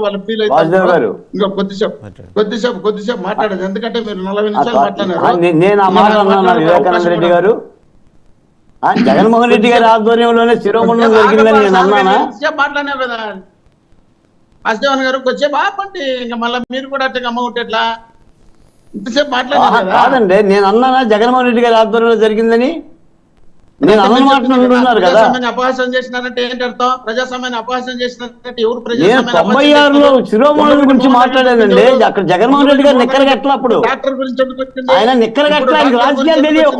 వాళ్ళు ఫీల్ అవుతారు. ఇంకా కొద్దిసేపు మాట్లాడదు, ఎందుకంటే మీరు 40 నిమిషాలు మాట్లాడారు. నేను ఆ మాట అన్నాను వివేకానంద రెడ్డి గారు. జగన్మోహన్ రెడ్డి గారి ఆధ్వర్యంలోనే శిరోమండలం జరిగిందని నేను అన్నానా? మాట్లాడినా కదా వాసుదేవన్ గారు, కొద్దిసేపు ఆపండి. ఇంకా మళ్ళీ మీరు కూడా అట్లా అమౌంట్ ఎట్లా ఇంతసేపు మాట్లాడారు కాదండి. నేను అన్నానా జగన్మోహన్ రెడ్డి గారి ఆధ్వర్యంలో జరిగిందని? నేను అన్న మాట్లాడుతున్నారు కదా. అపహాసం చేసినారంటే ఏంటి అర్థం? ప్రజాస్వామ్యాన్ని అపహాసం చేసినారంటే ఎవరు? 96లో శిరోమండలం గురించి మాట్లాడానండి. అక్కడ జగన్మోహన్ రెడ్డి గారు నిక్కరగట్ల, అప్పుడు డాక్టర్ గురించి ఆయన నిక్కరగట్ల, రాజకీయాలు తెలియవు.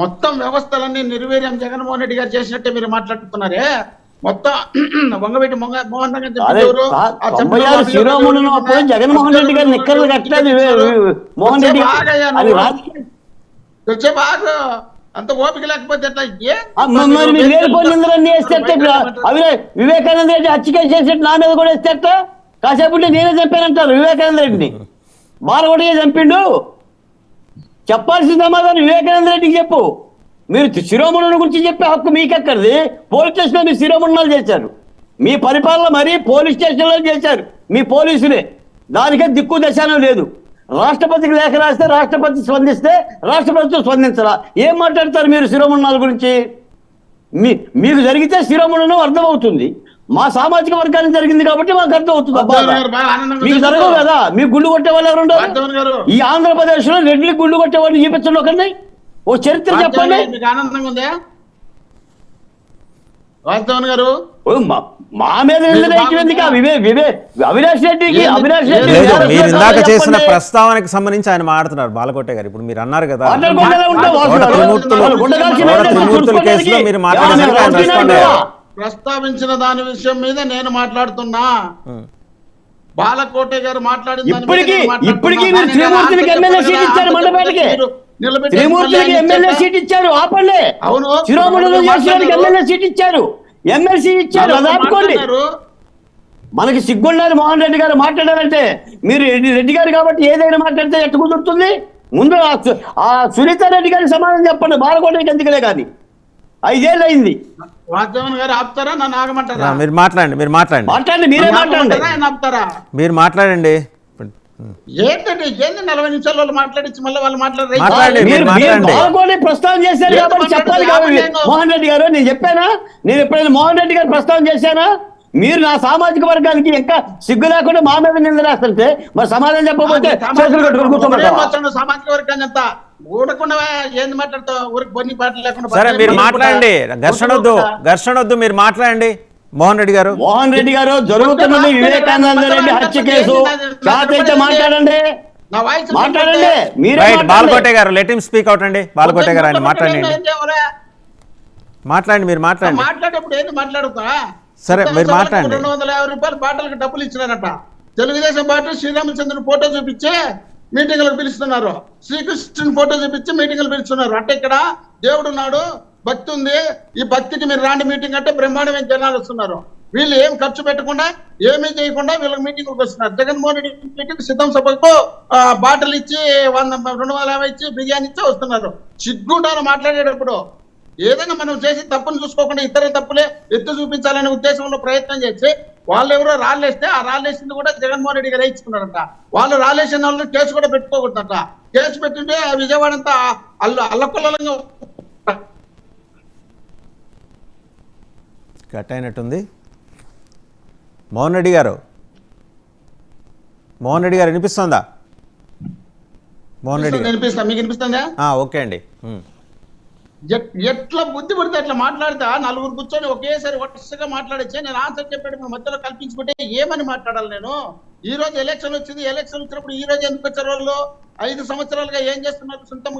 మొత్తం వ్యవస్థలన్నీ నిర్వీర్యం జగన్మోహన్ రెడ్డి గారు చేసినట్టే మీరు మాట్లాడుతున్నారే. మొత్తం వంగబెట్టి మోహన్ శిరోమండలం అప్పుడు జగన్మోహన్ రెడ్డి గారు నిక్కర్లు కట్టలేదు మోహన్ రెడ్డి. అంత ఓపిక లేకపోతే వివేకానంద రెడ్డి హత్య చేసేట్టు నా మీద కూడా వేసేట. కాసేపు నేనే చెప్పానంటారు వివేకానంద రెడ్డిని. బాలగొడగా చంపిండు. చెప్పాల్సిన సమాధానం వివేకానంద రెడ్డికి చెప్పు. మీరు శిరోమండలం గురించి చెప్పే హక్కు మీకెక్కడిది? పోలీస్ స్టేషన్లో మీరు శిరోమండలాలు చేశారు. మీ పరిపాలన మరీ పోలీస్ స్టేషన్లో చేశారు మీ పోలీసులే. దానికే దిక్కు దశానం లేదు. రాష్ట్రపతికి లేఖ రాస్తే రాష్ట్రపతి స్పందిస్తే రాష్ట్రపతితో స్పందించరా? ఏం మాట్లాడతారు మీరు శిరోమండలాల గురించి? మీకు జరిగితే శిరోమండలం అర్థమవుతుంది. మా సామాజిక వర్గానికి జరిగింది కాబట్టి మాకు అర్థమవుతుంది. మీకు జరగవు కదా. మీకు గుళ్ళు కొట్టే వాళ్ళు ఎవరు ఉండరు? ఈ ఆంధ్రప్రదేశ్ లో రెడ్డికి గుళ్ళు కొట్టే వాళ్ళు చూపించండి ఒకరిని. ఓ చరిత్ర చెప్పండి. మీకు ఆనందంగా ఉందా వాసుదేవన్ గారు? మా మీద అవినాష్ రెడ్డికి మీరు ఇందాక చేసిన ప్రస్తావనకి సంబంధించి ఆయన మాట్లాడుతున్నారు బాలకోట గారు. ఇప్పుడు మీరు అన్నారు కదా త్రిమూర్తుల కేసులో మీరు ప్రస్తావించిన దాని విషయం మీద నేను మాట్లాడుతున్నా. బాలకోట గారు మాట్లాడింది ఇప్పటికీ మీరు త్రిమూర్తులకి ఎమ్మెల్యే సీట్ ఇచ్చారు. మండపేటకి త్రిమూర్తులకి ఎమ్మెల్యే సీట్ ఇచ్చారు. ఆపండి. అవును, శిరోమండలం చేసిన ఎమ్మెల్యే సీట్ ఇచ్చారు, ఎమ్మెల్సీ ఇచ్చారు. అది ఆపుకోండి. మనకి సిగ్గుండాలి మోహన్ రెడ్డి గారు మాట్లాడారంటే. మీరు రెడ్డి గారు కాబట్టి ఏదైనా మాట్లాడితే ఎట్టు కుదురుతుంది? ముందు ఆ సునీత రెడ్డి గారికి సమాధానం చెప్పండి. బాలకోటకి ఎందుకులే కానీ 5 ఏళ్ళు అయింది. వాసుదేవన్ గారు ఆపుతారా? నన్ను ఆగమంటారా? మీరు మాట్లాడండి. మీరే ఆపుతారా? మీరు మాట్లాడండి. ఏంటంటే ఏంది 40 నిమిషాలు మాట్లాడించి మళ్ళీ వాళ్ళు మాట్లాడారు. ప్రస్తావన చేశారు కాబట్టి చెప్పాలి కాబట్టి మోహన్ రెడ్డి గారు. నేను చెప్పానా? నేను ఎప్పుడైనా మోహన్ రెడ్డి గారు ప్రస్తావన చేశానా? మీరు నా సామాజిక వర్గానికి ఇంకా సిగ్గు లేకుండా మా మీద నిందలేస్తుంటే మరి సమాధానం చెప్పకపోతే సామాజిక వర్గాన్ని అంతా ఊడకుండా ఏంది మాట్లాడతావు? ఊరికి బొన్ని పాటలు లేకుండా. సరే మీరు మాట్లాడండి. ఘర్షణ వద్దు. మీరు మాట్లాడండి మోహన్ రెడ్డి గారు. మోహన్ రెడ్డి గారు, జరుగుతున్నది వివేకానంద రెడ్డి హత్య కేసు. అయితే మాట్లాడండి. మీరే బాలకోట గారు లెట్ హిమ్ స్పీక్ అవుట్ అండి. బాలకోట గారు ఆయన మాట్లాడండి. మీరు మాట్లాడేటప్పుడు ఏంది మాట్లాడుతా? సరే మీరు మాట్లాడండి. 250 రూపాయలు బాటలకు డబ్బులు ఇచ్చినారట. తెలుగుదేశం పార్టీ శ్రీరామచంద్రుని ఫోటో చూపించి మీటింగ్లకు పిలుస్తున్నారు. శ్రీకృష్ణుని ఫోటో చూపించి మీటింగ్లు పిలుస్తున్నారు. అంటే ఇక్కడ దేవుడు ఉన్నాడు, భక్తి ఉంది. ఈ భక్తికి మీరు రాండి మీటింగ్ అంటే బ్రహ్మాండమైన జనాలు వస్తున్నారు. వీళ్ళు ఏం ఖర్చు పెట్టకుండా ఏమీ చేయకుండా వీళ్ళకి మీటింగ్కి వస్తున్నారు. జగన్మోహన్ రెడ్డి మీటింగ్ సిద్ధం సభకు బాటలు ఇచ్చి 250 ఇచ్చి బిర్యానీ ఇచ్చి వస్తున్నారు. సిగ్గుంటారు మాట్లాడేటప్పుడు. ఏదైనా మనం చేసి తప్పును చూసుకోకుండా ఇతర తప్పులే ఎత్తు చూపించాలనే ఉద్దేశంలో ప్రయత్నం చేసి వాళ్ళు ఎవరో రాళ్ళేస్తే ఆ రాళ్ళేసింది కూడా జగన్మోహన్ రెడ్డి గారు వేయించుకున్నారంట. వాళ్ళు రాళ్ళేసిన వాళ్ళు కేసు కూడా పెట్టుకోకూడదట. కేసు పెట్టుంటే విజయవాడ అంతా అల్లకొల్లంగా కట్ అయినట్టుంది. మోహన్ రెడ్డి గారు వినిపిస్తుందా? మోహన్ రెడ్డి వినిపిస్తా. మీకు వినిపిస్తుందా? ఓకే అండి. ఎట్లా బుద్ధి పడితే అట్లా మాట్లాడితే 4 కూర్చొని ఒకేసారి వరుసగా మాట్లాడచ్చే. నేను ఆన్సర్ చెప్పాడు మధ్యలో కల్పించుకుంటే ఏమని మాట్లాడాలి నేను? ఈ రోజు ఎలక్షన్ వచ్చింది. ఎలక్షన్ వచ్చినప్పుడు ఈ రోజు ఎందుకు వచ్చారు వాళ్ళు? 5 సంవత్సరాలుగా ఏం చేస్తున్నారు? సొంతంగా